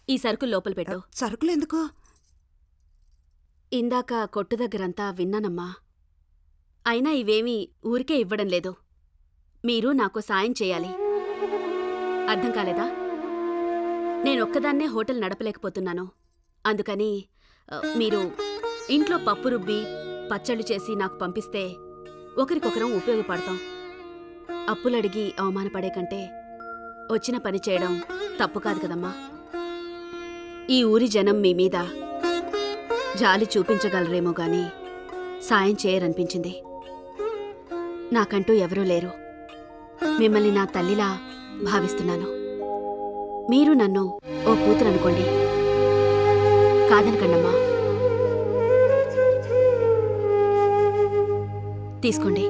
ఈ సరుకులు లోపల పెట్టు. సరుకులెందుకు? ఇందాక కొట్టు దగ్గరంతా విన్నానమ్మా. అయినా ఇవేమీ ఊరికే ఇవ్వడం లేదు. మీరు నాకు సాయం చేయాలి. అర్థం కాలేదా? నేనొక్కదాన్నే హోటల్ నడపలేకపోతున్నాను. అందుకని మీరు ఇంట్లో పప్పు రుబ్బి పచ్చళ్ళు చేసి నాకు పంపిస్తే ఒకరికొకరం ఉపయోగపడతాం. అప్పులడిగి అవమానపడే కంటే వచ్చిన పని చేయడం తప్పు కాదు కదమ్మా. ఈ ఊరి జనం మీ మీద జాలి చూపించగలరేమో గాని సాయం చేయరనిపించింది. నాకంటూ ఎవరూ లేరు. మిమ్మల్ని నా తల్లిలా భావిస్తున్నాను. మీరు నన్ను ఓ కూతురనుకోండి. కాదనకండమ్మా. తీసుకోండి.